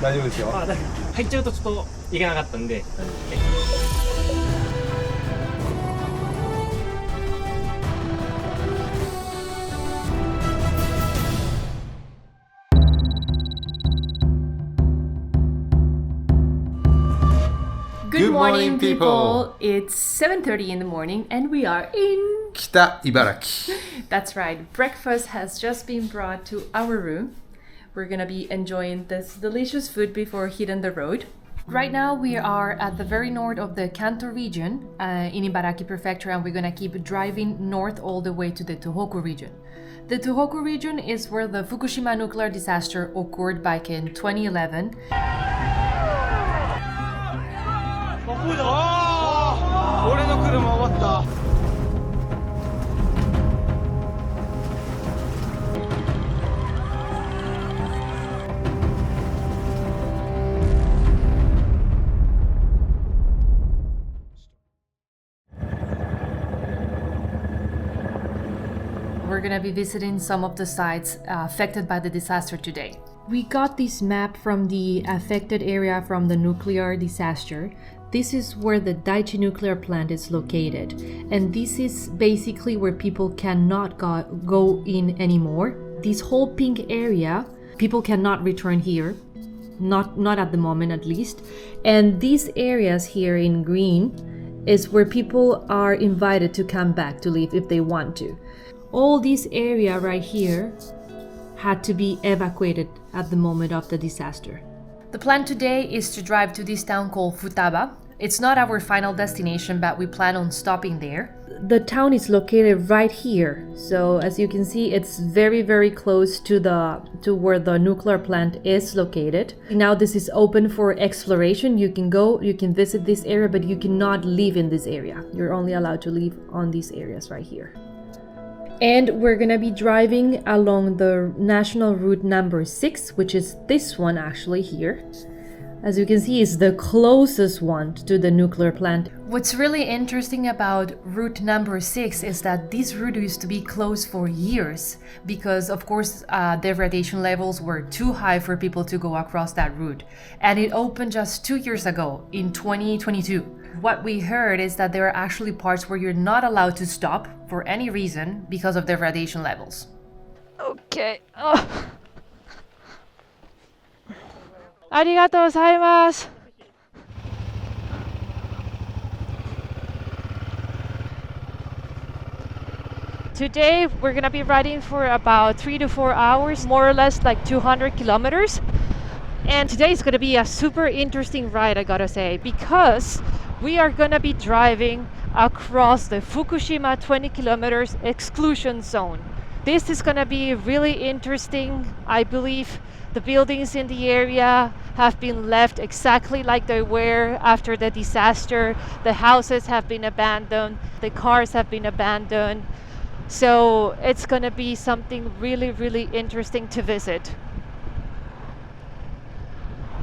大丈夫ですよ。入っちゃうとちょっといけなかったんで。Good morning, people! It's 7:30 in the morning and we are in... 北茨城 That's right, breakfast has just been brought to our room. We're gonna be enjoying this delicious food before hitting the road. Right now we are at the very north of the Kanto region in Ibaraki Prefecture, and we're gonna keep driving north all the way to the Tohoku region. The Tohoku region is where the Fukushima Nuclear Disaster occurred back in 2011. We're gonna be visiting some of the sites affected by the disaster today. We got this map from the affected area from the nuclear disaster. This is where the Daiichi nuclear plant is located, and this is basically where people cannot go in anymore. This whole pink area, people cannot return here, not at the moment at least. And these areas here in green is where people are invited to come back to live if they want to. All this area right here had to be evacuated at the moment of the disaster. The plan today is to drive to this town called Futaba. It's not our final destination, but we plan on stopping there. The town is located right here, so as you can see, it's very close to where the nuclear plant is located. Now this is open for exploration. You can go, you can visit this area, but you cannot live in this area. You're only allowed to live on these areas right here. And we're gonna be driving along the national route number 6, which is this one actually here. As you can see, it's the closest one to the nuclear plant. What's really interesting about route number 6 is that this route used to be closed for years because, of course, the radiation levels were too high for people to go across that route. And it opened just 2 years ago, in 2022. What we heard is that there are actually parts where you're not allowed to stop for any reason because of the radiation levels. Okay. ありがとうございます。Today we're gonna be riding for about 3 to 4 hours, more or less like 200 kilometers. And today is gonna be a super interesting ride, I gotta say, because we are gonna be driving across the Fukushima 20 kilometers exclusion zone. This is gonna be really interesting. I believe the buildings in the area have been left exactly like they were after the disaster. The houses have been abandoned, the cars have been abandoned. So it's gonna be something really interesting to visit.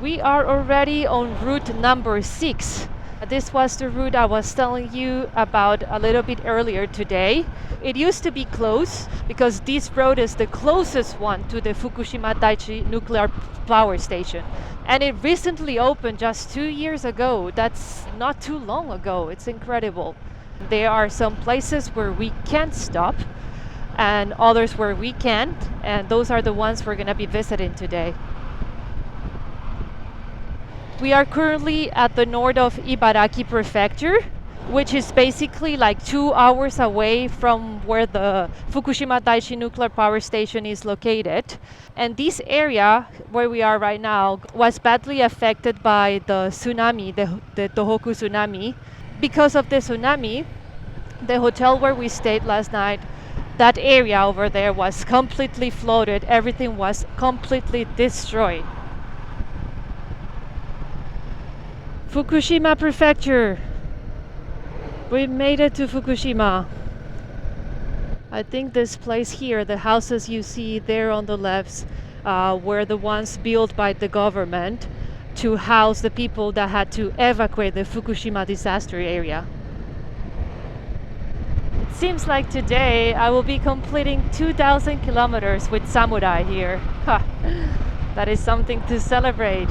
We are already on route number 6. This was the route I was telling you about a little bit earlier today. It used to be closed because this road is the closest one to the Fukushima Daiichi nuclear power station. And it recently opened just 2 years ago. That's not too long ago. It's incredible. There are some places where we can't stop and others where we can, and those are the ones we're gonna be visiting today. We are currently at the north of Ibaraki Prefecture, which is basically like 2 hours away from where the Fukushima Daiichi nuclear power station is located. And this area where we are right now was badly affected by the tsunami, the Tohoku tsunami. Because of the tsunami, the hotel where we stayed last night, that area over there was completely flooded. Everything was completely destroyed. Fukushima Prefecture. We made it to Fukushima. I think this place here, the houses you see there on the left, were the ones built by the government to house the people that had to evacuate the Fukushima disaster area. It seems like today I will be completing 2,000 kilometers with samurai here. That is something to celebrate.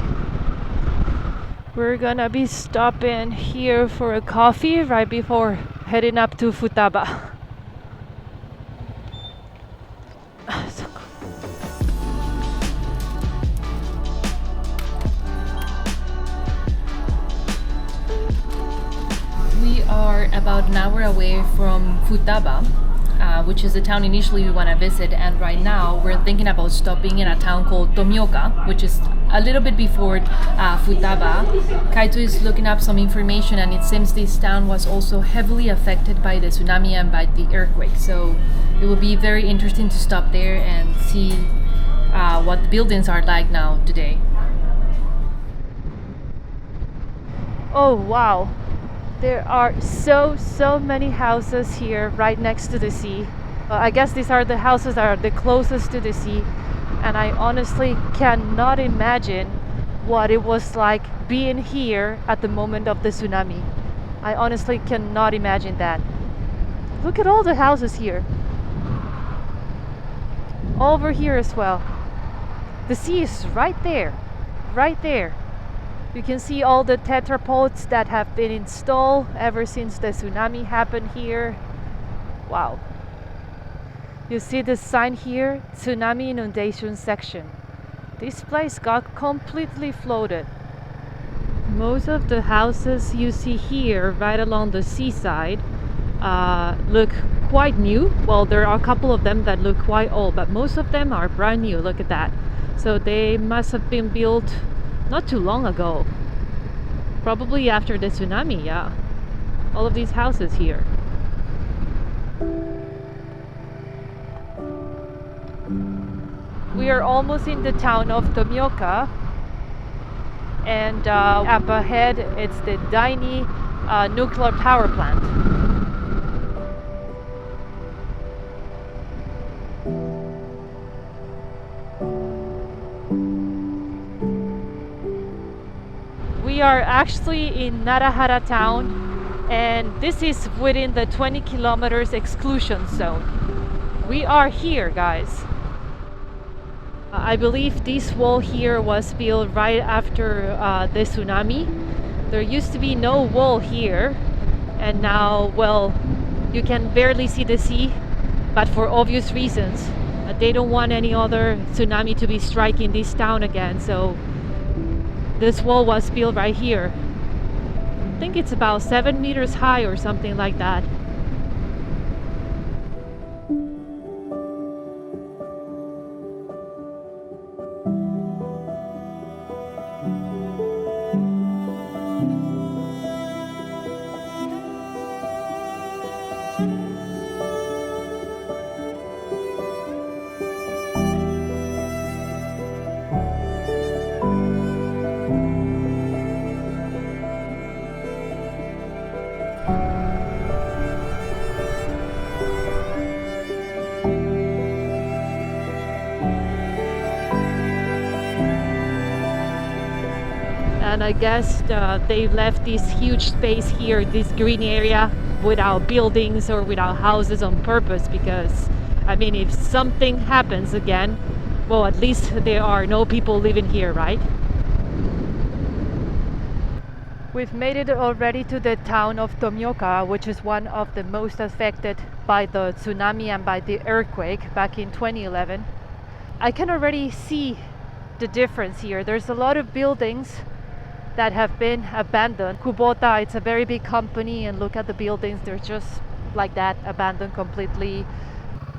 We're gonna be stopping here for a coffee right before heading up to Futaba. So cool. We are about an hour away from Futaba, which is the town initially we want to visit, and right now we're thinking about stopping in a town called Tomioka, which is a little bit before Futaba. Kaito is looking up some information, and it seems this town was also heavily affected by the tsunami and by the earthquake, so it will be very interesting to stop there and see what the buildings are like now today. Oh wow! There are so many houses here right next to the sea. I guess these are the houses that are the closest to the sea, and I honestly cannot imagine what it was like being here at the moment of the tsunami. I honestly cannot imagine that. Look at all the houses here. Over here as well. The sea is right there. Right there. You can see all the tetrapods that have been installed ever since the tsunami happened here. Wow. You see the sign here, tsunami inundation section. This place got completely flooded. Most of the houses you see here right along the seaside look quite new. Well, there are a couple of them that look quite old, but most of them are brand new. Look at that. So they must have been built not too long ago, probably after the tsunami. Yeah, all of these houses here. We are almost in the town of Tomioka, and up ahead it's the Daini nuclear power plant. We are actually in Narahara town, and this is within the 20 kilometers exclusion zone. We are here, guys. I believe this wall here was built right after the tsunami. There used to be no wall here, and now, well, you can barely see the sea, but for obvious reasons. They don't want any other tsunami to be striking this town again, so this wall was built right here. I think it's about 7 meters high or something like that. And I guess they left this huge space here, this green area, without buildings or without houses on purpose, because I mean, if something happens again, well, at least there are no people living here, right? We've made it already to the town of Tomioka, which is one of the most affected by the tsunami and by the earthquake back in 2011. I can already see the difference here. There's a lot of buildings that have been abandoned. Kubota, it's a very big company, and look at the buildings, they're just like that, abandoned completely.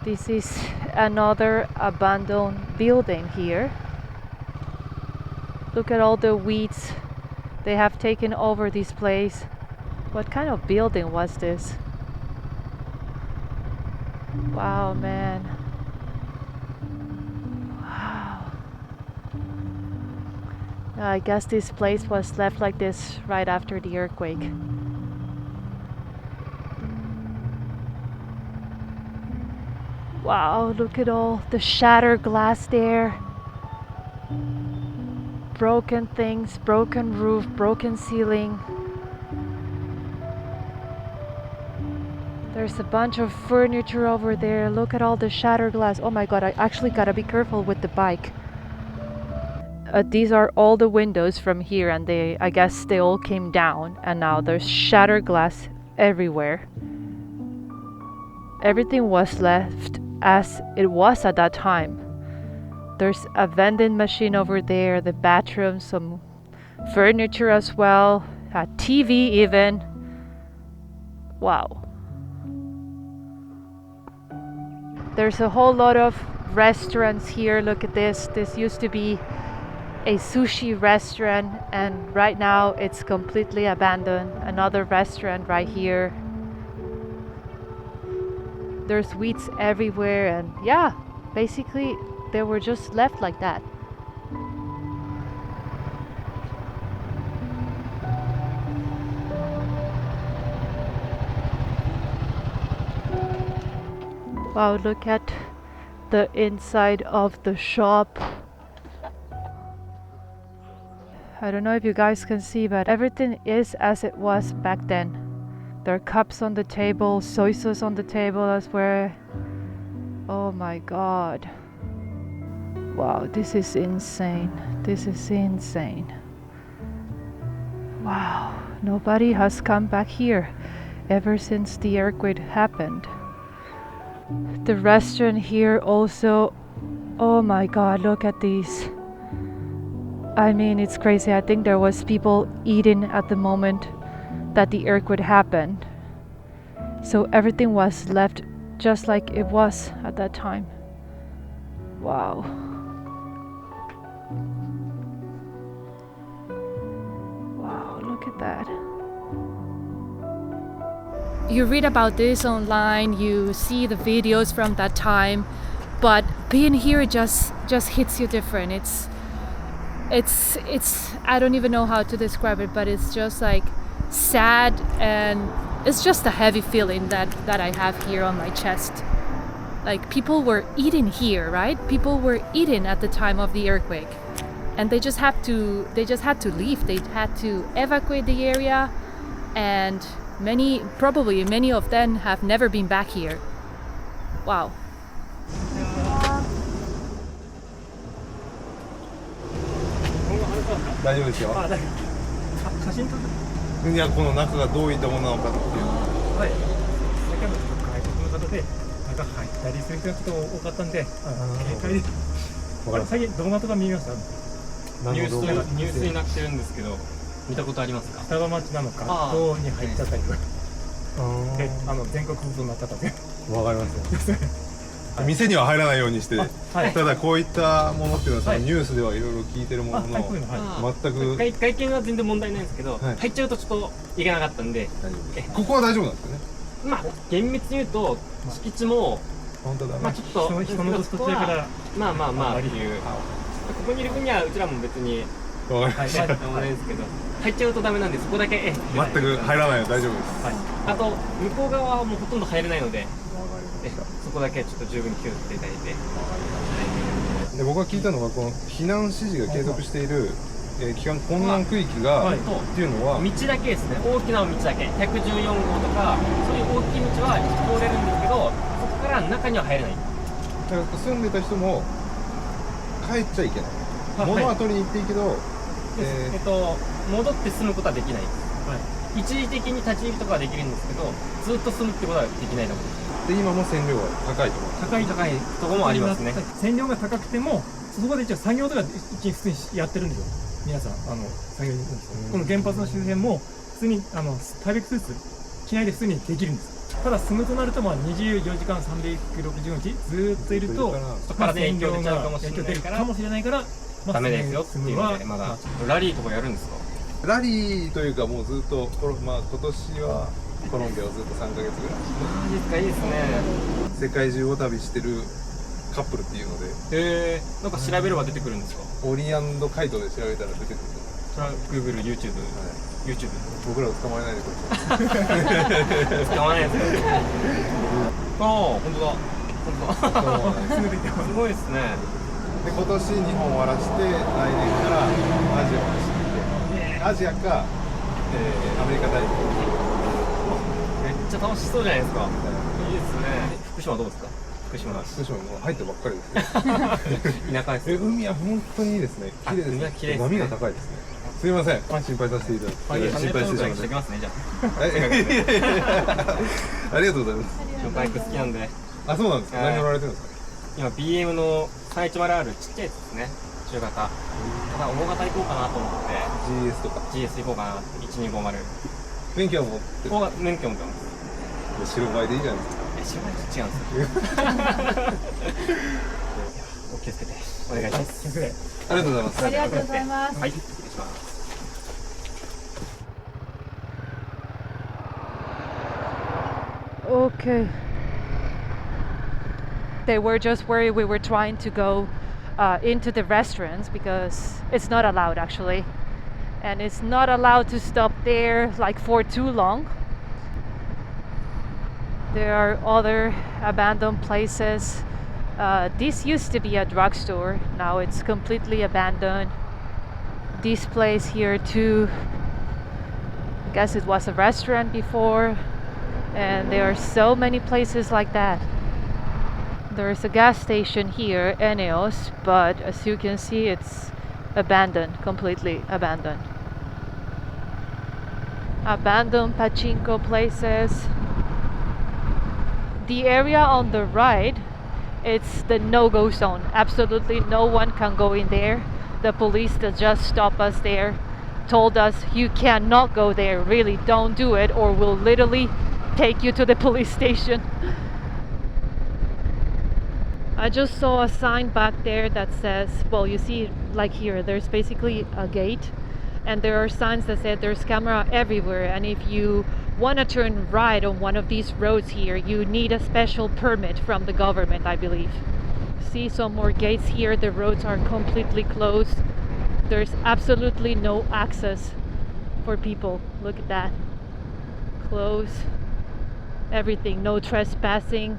This is another abandoned building here. Look at all the weeds. They have taken over this place. What kind of building was this? Wow, man. I guess this place was left like this right after the earthquake. Wow, look at all the shattered glass there. Broken things, broken roof, broken ceiling. There's a bunch of furniture over there. Look at all the shattered glass. Oh my god, I actually gotta be careful with the bike. these are all the windows from here, and I guess they all came down, and now there's shattered glass everywhere. Everything was left as it was at that time. There's a vending machine over there, the bathroom, some furniture as well, a TV even. Wow. There's a whole lot of restaurants here. Look at this. This used to be a sushi restaurant, and right now it's completely abandoned. Another restaurant right here. There's weeds everywhere, and yeah, basically they were just left like that. Wow, look at the inside of the shop. I don't know if you guys can see, but everything is as it was back then. There are cups on the table, soy sauce on the table as well. Oh my god. Wow, this is insane. This is insane. Wow, nobody has come back here ever since the earthquake happened. The restaurant here also, oh my god, look at these. I mean, it's crazy. I think there was people eating at the moment that the earthquake happened. So everything was left just like it was at that time. Wow. Wow, look at that. You read about this online, you see the videos from that time, but being here just hits you different. It's I don't even know how to describe it, but it's just like sad, and it's just a heavy feeling that I have here on my chest. Like, people were eating here, right? People were eating at the time of the earthquake, and they just had to leave. They had to evacuate the area, and probably many of them have never been back here. Wow. 大丈夫ですよ。あ、だ写真撮る。いや、この中がどういったものなのかっていうのはい。だけど外国の方で中入ったりする人がちょっと多かったんで、警戒で。最近動画とか見ました？ニュースになってるんですけど、見たことありますか？双葉町なのか、どうに入っちゃったりとか。で、全国放送になっちゃったんで。わかりますよ。店には入らないようにして、ただこういったものっていうのはニュースではいろいろ聞いてるものの全く外見は全然問題ないんですけど、入っちゃうとちょっといけなかったんで。ここは大丈夫なんですよね。まあ厳密に言うと敷地もまあちょっと人の土地だからまあっていう、ここにいる分にはうちらも別にわかりました。ないですけど、入っちゃうとダメなんで、そこだけ全く入らないの大丈夫です。あと向こう側はもうほとんど入れないので、そこだけちょっと十分に気をつけていただいて。で、僕が聞いたのはこの避難指示が継続している帰還困難区域がっていうのは道だけですね。大きな道だけ、114号とかそういう大きい道は通れるんですけど、そこから中には入れない。だから住んでた人も帰っちゃいけない。物は取りに行っていいけど、戻って住むことはできない。一時的に立ち入りとかはできるんですけど、ずっと住むってことはできないと思います。で、今も線量が高いところ。高いところもありますね。線量が高くても、そこで一応作業とか普通にやってるんですよ。皆さん作業に行くんですよ。この原発の周辺も普通に耐熱スーツ着ないで普通にできるんです。ただ住むとなると24時間360日ずっといると体に影響出ちゃうかもしれないから、ダメですよっていうので、まだラリーとかやるんですか？ラリーというかもうずっとまあ今年はコロンビアをずっと3ヶ月ぐらい。マジですか？いいですね。世界中を旅してるカップルっていうので。なんか調べれば出てくるんですか？オリアンドカイトで調べたら出てくる。それは Google、YouTube、YouTube。僕らを捕まえないでください。捕まえないですよ。ああ、本当だ。すごいですね。で、今年日本終わらして来年からアジアを走って、アジアか、アメリカ大陸。めっちゃ楽しそうじゃないですか。いいですね。福島どうですか？福島です。福島も入ったばっかりですね。田舎です。海は本当にいいですね。綺麗です。海は綺麗ですね。波が高いですね。すみません。心配させていただいて。心配してしまって。してきますねじゃありがとうございます。バイク好きなんで。あ、そうなんですか。何乗られてるんですか。今 BM の 310R ちっちゃいやつですね。中型。ただ大型行こうかなと思って。GS とか。GS 行こうかな。1250。免許は持ってる。免許持ってます。白バイでいいじゃないですか。白バイと違うんですよ。お気をつけてお願いします。ありがとうございます。ありがとうございます。はい、失礼します。Okay. They were just worried we were trying to go into the restaurants because it's not allowed actually. And it's not allowed to stop there like for too long. There are other abandoned places. This used to be a drugstore. Now it's completely abandoned. This place here too. I guess it was a restaurant before. And there are so many places like that. There's a gas station here, Eneos, but as you can see it's abandoned, completely abandoned. Abandoned pachinko places. The area on the right, it's the no-go zone. Absolutely no one can go in there. The police that just stopped us there told us you cannot go there, really don't do it or we'll literally take you to the police station. I just saw a sign back there that says, well, you see like here, there's basically a gate and there are signs that say there's camera everywhere, and if you want to turn right on one of these roads here, you need a special permit from the government, I believe. See some more gates here. The roads are completely closed. There's absolutely no access for people. Look at that. Close. Everything. No trespassing.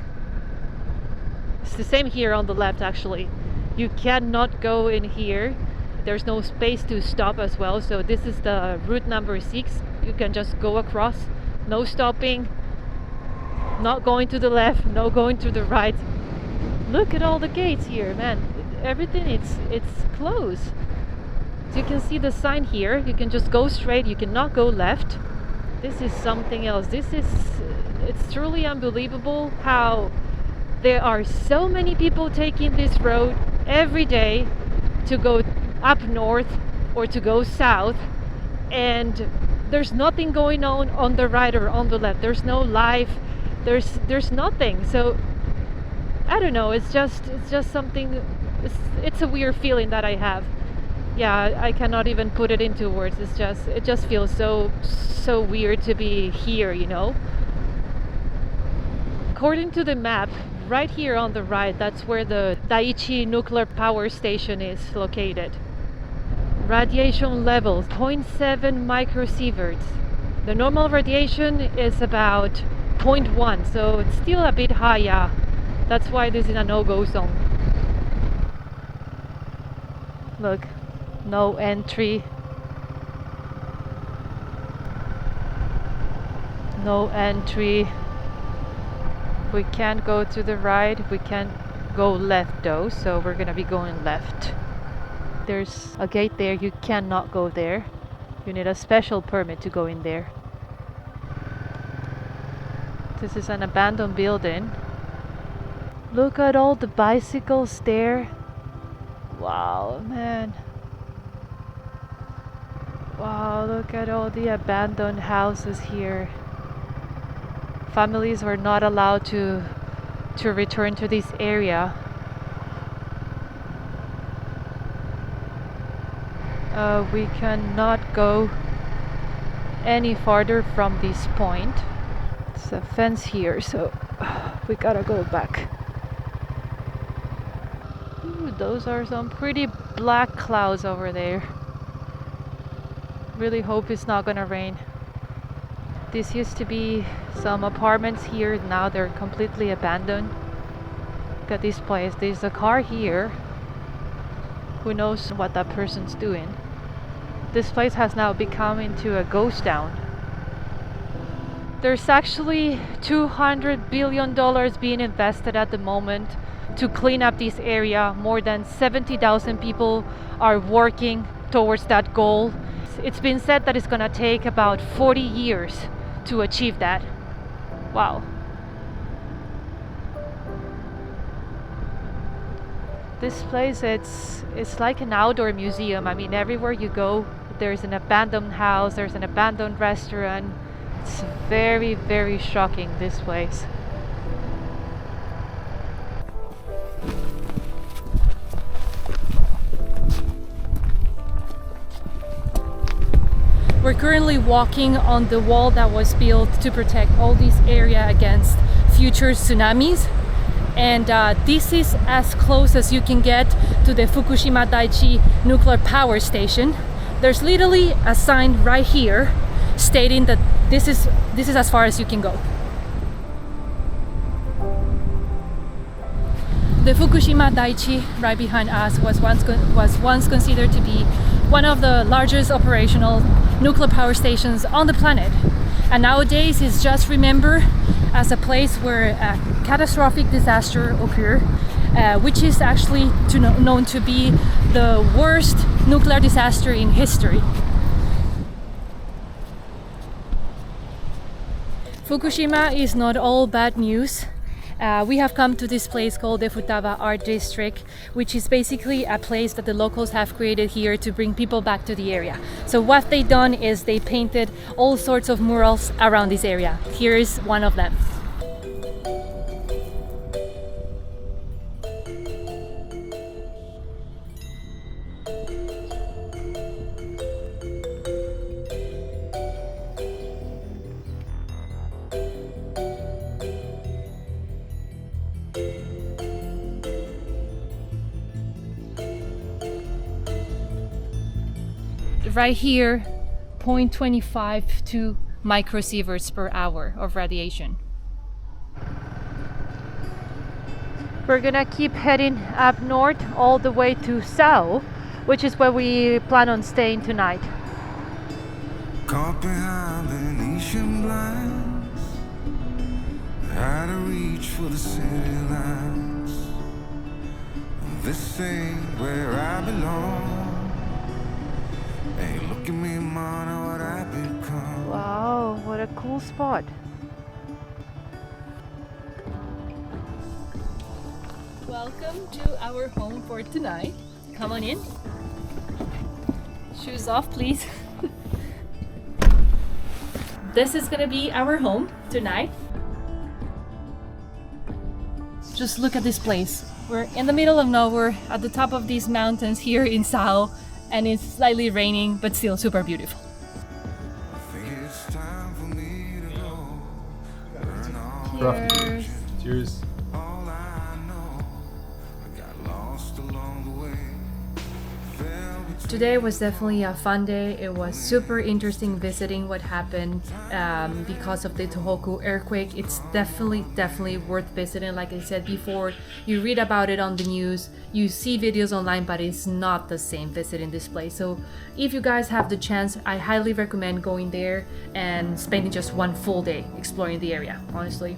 It's the same here on the left actually. You cannot go in here. There's no space to stop as well. So this is the route number 6. You can just go across. No stopping. Not going to the left. No going to the right. Look at all the gates here, man. Everything it's closed. So you can see the sign here. You can just go straight. You cannot go left. This is something else. It's truly unbelievable how there are so many people taking this road every day to go up north or to go south, and there's nothing going on the right or on the left. There's no life. There's nothing. So I don't know. It's just something. It's a weird feeling that I have. Yeah, I cannot even put it into words. It just feels so weird to be here, you know. According to the map, right here on the right, that's where the Daiichi nuclear power station is located. Radiation levels 0.7 microsieverts. The normal radiation is about 0.1, so it's still a bit high, yeah. That's why this is a no-go zone. Look, no entry. No entry. We can't go to the right. We can't go left though, so we're gonna be going left. There's a gate there. You cannot go there. You need a special permit to go in there. This is an abandoned building. Look at all the bicycles there. Wow, man. Wow, look at all the abandoned houses here. Families were not allowed to return to this area. We cannot go any farther from this point. It's a fence here, so we gotta go back. Ooh, those are some pretty black clouds over there. Really hope it's not gonna rain. This used to be some apartments here. Now they're completely abandoned. Look at this place. There's a car here. Who knows what that person's doing? This place has now become into a ghost town. There's actually $200 billion being invested at the moment to clean up this area. More than 70,000 people are working towards that goal. It's been said that it's gonna take about 40 years to achieve that. Wow. This place, it's like an outdoor museum. I mean, everywhere you go, there's an abandoned house, there's an abandoned restaurant. It's very, very shocking, this place. We're currently walking on the wall that was built to protect all this area against future tsunamis. And this is as close as you can get to the Fukushima Daiichi nuclear power station. There's literally a sign right here stating that this is as far as you can go. The Fukushima Daiichi right behind us was once considered to be one of the largest operational nuclear power stations on the planet, and nowadays is just remembered as a place where a catastrophic disaster occurred, which is actually known to be the worst nuclear disaster in history. Fukushima is not all bad news. We have come to this place called the Futaba Art District, which is basically a place that the locals have created here to bring people back to the area. So what they've done is they painted all sorts of murals around this area. Here is one of them. Right here, 0.25 microsieverts per hour of radiation. We're gonna keep heading up north all the way to Sao, which is where we plan on staying tonight. Caught behind Venetian blinds, had to reach for the city lines. This ain't where I belong. Hey, look at me, man, what I become. Wow, what a cool spot. Welcome to our home for tonight. Come on in. Shoes off, please. This is gonna be our home tonight. Just look at this place. We're in the middle of nowhere at the top of these mountains here in Sao, and it's slightly raining, but still super beautiful. I think it's time for me to go. Burn all Cheers. Cheers. all I know. I got lost along the way. Fell between Today was definitely a fun day. It was super interesting visiting what happened because of the Tohoku earthquake. It's definitely worth visiting. Like I said before, you read about it on the news, you see videos online, but it's not the same visiting this place. So if you guys have the chance, I highly recommend going there and spending just one full day exploring the area, honestly.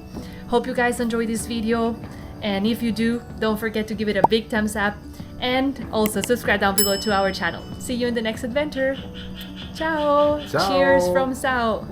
Hope you guys enjoyed this video, and if you do, don't forget to give it a big thumbs up and also subscribe down below to our channel. See you in the next adventure. Ciao! Ciao. Cheers from Sao!